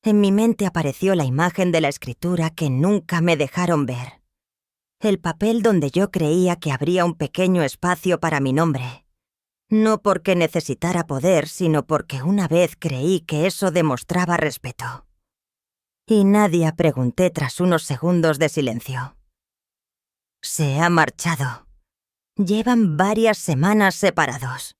Speaker 1: En mi mente apareció la imagen de la escritura que nunca me dejaron ver. El papel donde yo creía que habría un pequeño espacio para mi nombre. No porque necesitara poder, sino porque una vez creí que eso demostraba respeto. «¿Y Nadia?», pregunté tras unos segundos de silencio. «Se ha marchado. Llevan varias semanas separados».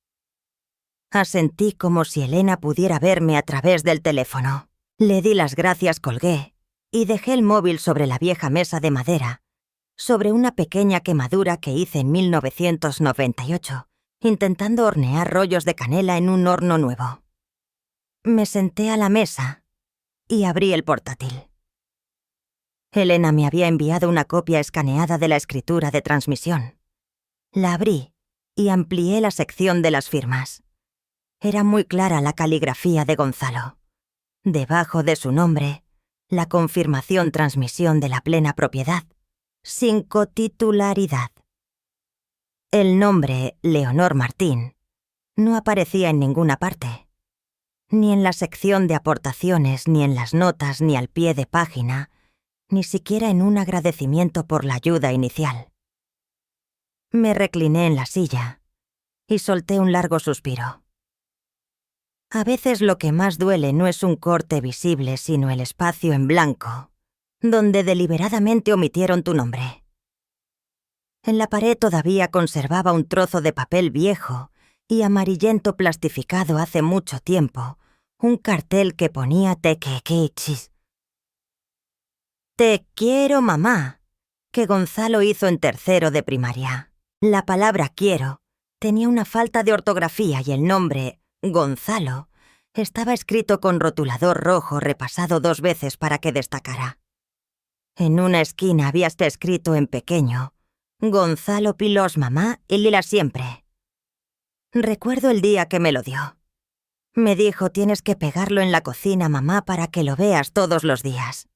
Speaker 1: Asentí como si Elena pudiera verme a través del teléfono. Le di las gracias, colgué y dejé el móvil sobre la vieja mesa de madera, sobre una pequeña quemadura que hice en 1998, intentando hornear rollos de canela en un horno nuevo. Me senté a la mesa y abrí el portátil. Elena me había enviado una copia escaneada de la escritura de transmisión. La abrí y amplié la sección de las firmas. Era muy clara la caligrafía de Gonzalo. Debajo de su nombre, la confirmación transmisión de la plena propiedad, sin cotitularidad. El nombre, Leonor Martín, no aparecía en ninguna parte. Ni en la sección de aportaciones, ni en las notas, ni al pie de página, ni siquiera en un agradecimiento por la ayuda inicial. Me recliné en la silla y solté un largo suspiro. A veces lo que más duele no es un corte visible, sino el espacio en blanco, donde deliberadamente omitieron tu nombre. En la pared todavía conservaba un trozo de papel viejo y amarillento plastificado hace mucho tiempo, un cartel que ponía Tequequichis. Te quiero, mamá, que Gonzalo hizo en tercero de primaria. La palabra quiero tenía una falta de ortografía y el nombre, Gonzalo, estaba escrito con rotulador rojo repasado 2 veces para que destacara. En una esquina había escrito en pequeño, Gonzalo Pilos mamá y Lila siempre. Recuerdo el día que me lo dio. Me dijo, tienes que pegarlo en la cocina, mamá, para que lo veas todos los días.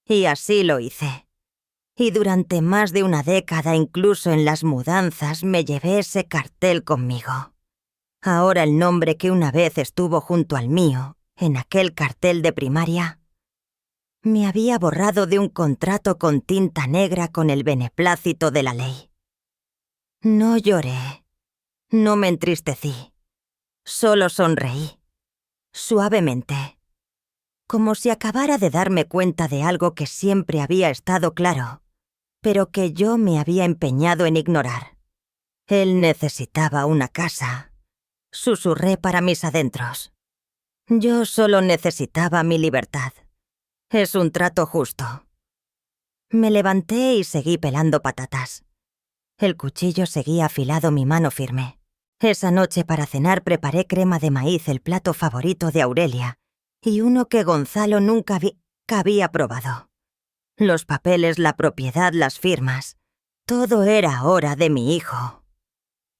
Speaker 1: Y así lo hice. Y durante más de una década, incluso en las mudanzas, me llevé ese cartel conmigo. Ahora el nombre que una vez estuvo junto al mío, en aquel cartel de primaria, me había borrado de un contrato con tinta negra con el beneplácito de la ley. No lloré, no me entristecí, solo sonreí, suavemente, como si acabara de darme cuenta de algo que siempre había estado claro, pero que yo me había empeñado en ignorar. Él necesitaba una casa, susurré para mis adentros. Yo solo necesitaba mi libertad. Es un trato justo. Me levanté y seguí pelando patatas. El cuchillo seguía afilado, mi mano firme. Esa noche para cenar preparé crema de maíz, el plato favorito de Aurelia, y uno que Gonzalo nunca había probado. Los papeles, la propiedad, las firmas. Todo era ahora de mi hijo.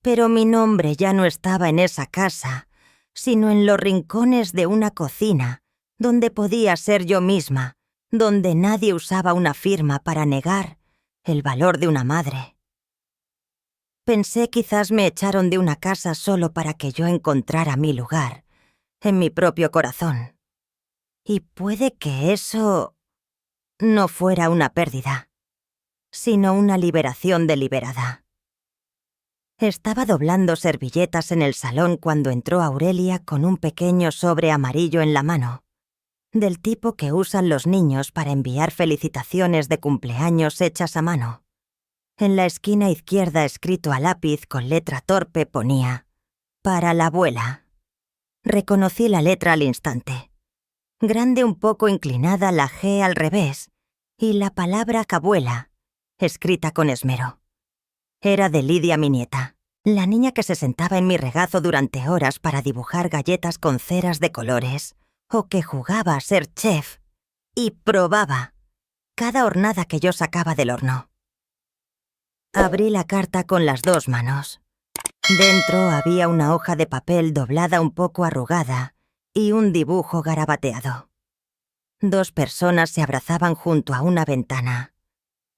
Speaker 1: Pero mi nombre ya no estaba en esa casa, sino en los rincones de una cocina, donde podía ser yo misma, donde nadie usaba una firma para negar el valor de una madre. Pensé, quizás me echaron de una casa solo para que yo encontrara mi lugar, en mi propio corazón. Y puede que eso no fuera una pérdida, sino una liberación deliberada. Estaba doblando servilletas en el salón cuando entró Aurelia con un pequeño sobre amarillo en la mano, del tipo que usan los niños para enviar felicitaciones de cumpleaños hechas a mano. En la esquina izquierda, escrito a lápiz con letra torpe, ponía «Para la abuela». Reconocí la letra al instante. Grande, un poco inclinada, la G al revés, y la palabra abuela, escrita con esmero. Era de Lidia, mi nieta, la niña que se sentaba en mi regazo durante horas para dibujar galletas con ceras de colores, o que jugaba a ser chef, y probaba cada hornada que yo sacaba del horno. Abrí la carta con las 2 manos. Dentro había una hoja de papel doblada un poco arrugada y un dibujo garabateado. 2 personas se abrazaban junto a una ventana,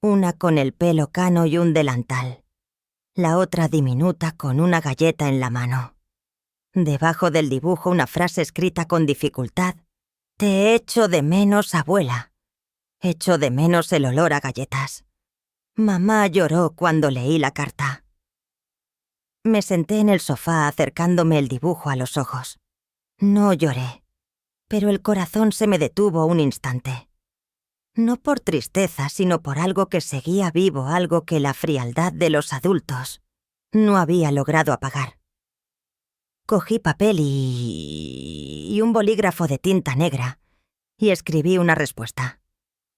Speaker 1: una con el pelo cano y un delantal, la otra diminuta con una galleta en la mano. Debajo del dibujo una frase escrita con dificultad: «Te echo de menos, abuela. Echo de menos el olor a galletas». Mamá lloró cuando leí la carta. Me senté en el sofá acercándome el dibujo a los ojos. No lloré, pero el corazón se me detuvo un instante. No por tristeza, sino por algo que seguía vivo, algo que la frialdad de los adultos no había logrado apagar. Cogí papel y un bolígrafo de tinta negra y escribí una respuesta,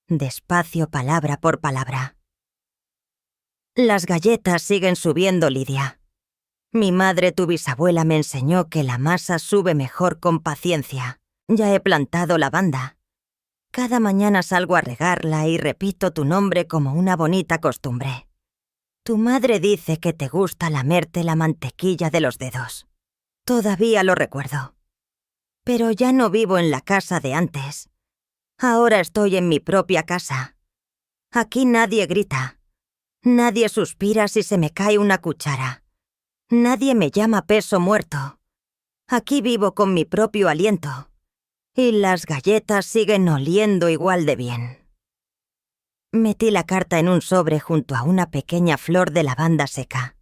Speaker 1: despacio, palabra por palabra. Las galletas siguen subiendo, Lidia. Mi madre, tu bisabuela, me enseñó que la masa sube mejor con paciencia. Ya he plantado lavanda. Cada mañana salgo a regarla y repito tu nombre como una bonita costumbre. Tu madre dice que te gusta lamerte la mantequilla de los dedos. Todavía lo recuerdo. Pero ya no vivo en la casa de antes. Ahora estoy en mi propia casa. Aquí nadie grita. Nadie suspira si se me cae una cuchara. Nadie me llama peso muerto. Aquí vivo con mi propio aliento. Y las galletas siguen oliendo igual de bien. Metí la carta en un sobre junto a una pequeña flor de lavanda seca.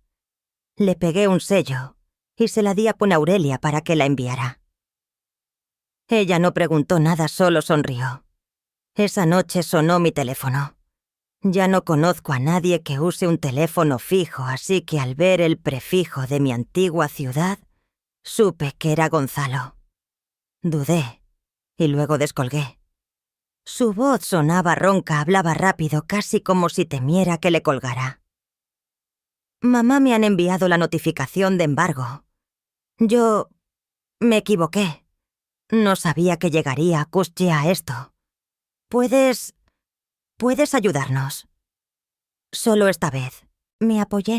Speaker 1: Le pegué un sello y se la di a Aurelia para que la enviara. Ella no preguntó nada, solo sonrió. Esa noche sonó mi teléfono. Ya no conozco a nadie que use un teléfono fijo, así que al ver el prefijo de mi antigua ciudad, supe que era Gonzalo. Dudé, y luego descolgué. Su voz sonaba ronca, hablaba rápido, casi como si temiera que le colgara. Mamá, me han enviado la notificación de embargo. Yo me equivoqué. No sabía que llegaría a Kustia a esto. ¿Puedes ayudarnos? Solo esta vez. Me apoyé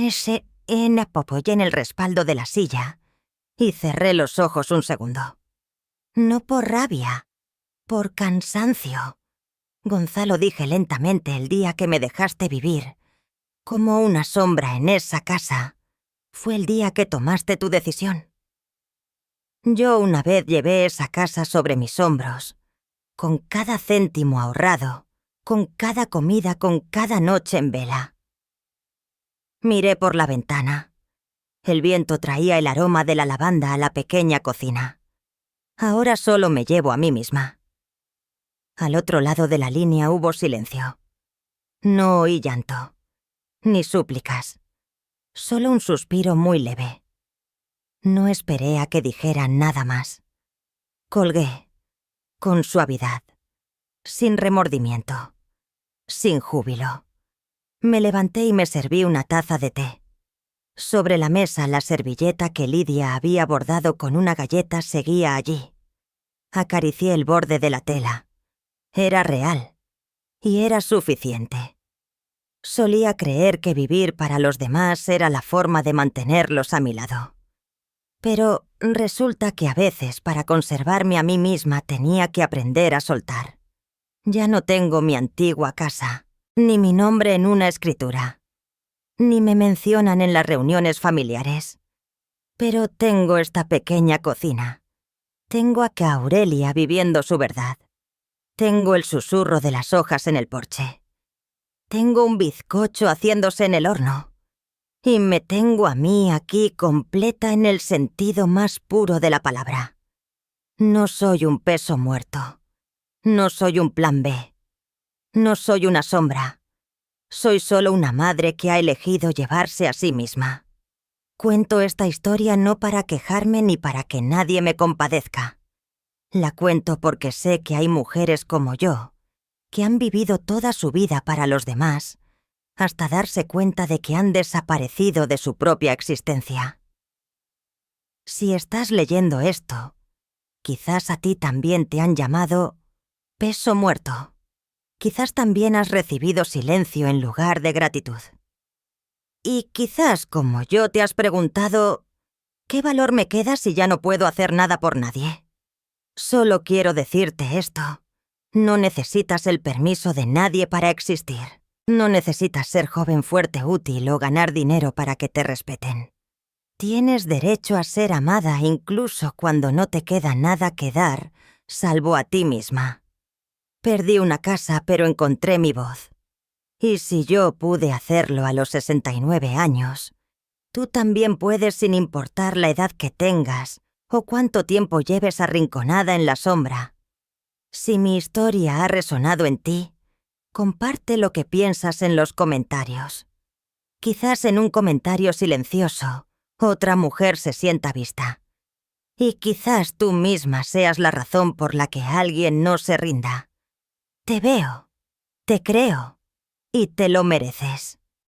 Speaker 1: en el respaldo de la silla y cerré los ojos un segundo. No por rabia, por cansancio. Gonzalo, dije lentamente, el día que me dejaste vivir, como una sombra en esa casa, fue el día que tomaste tu decisión. Yo una vez llevé esa casa sobre mis hombros, con cada céntimo ahorrado, con cada comida, con cada noche en vela. Miré por la ventana. El viento traía el aroma de la lavanda a la pequeña cocina. Ahora solo me llevo a mí misma. Al otro lado de la línea hubo silencio. No oí llanto, ni súplicas, solo un suspiro muy leve. No esperé a que dijeran nada más. Colgué, con suavidad, sin remordimiento, sin júbilo. Me levanté y me serví una taza de té. Sobre la mesa, la servilleta que Lidia había bordado con una galleta seguía allí. Acaricié el borde de la tela. Era real, y era suficiente. Solía creer que vivir para los demás era la forma de mantenerlos a mi lado. Pero resulta que a veces, para conservarme a mí misma, tenía que aprender a soltar. Ya no tengo mi antigua casa, ni mi nombre en una escritura, ni me mencionan en las reuniones familiares. Pero tengo esta pequeña cocina. Tengo a Aurelia viviendo su verdad. Tengo el susurro de las hojas en el porche. Tengo un bizcocho haciéndose en el horno. Y me tengo a mí aquí completa en el sentido más puro de la palabra. No soy un peso muerto. No soy un plan B. No soy una sombra. Soy solo una madre que ha elegido llevarse a sí misma. Cuento esta historia no para quejarme ni para que nadie me compadezca. La cuento porque sé que hay mujeres como yo, que han vivido toda su vida para los demás, hasta darse cuenta de que han desaparecido de su propia existencia. Si estás leyendo esto, quizás a ti también te han llamado peso muerto. Quizás también has recibido silencio en lugar de gratitud. Y quizás, como yo, te has preguntado, ¿qué valor me queda si ya no puedo hacer nada por nadie? Solo quiero decirte esto. No necesitas el permiso de nadie para existir. No necesitas ser joven, fuerte, útil o ganar dinero para que te respeten. Tienes derecho a ser amada incluso cuando no te queda nada que dar, salvo a ti misma. Perdí una casa, pero encontré mi voz. Y si yo pude hacerlo a los 69 años, tú también puedes, sin importar la edad que tengas o cuánto tiempo lleves arrinconada en la sombra. Si mi historia ha resonado en ti, comparte lo que piensas en los comentarios. Quizás en un comentario silencioso, otra mujer se sienta vista. Y quizás tú misma seas la razón por la que alguien no se rinda. Te veo, te creo, y te lo mereces.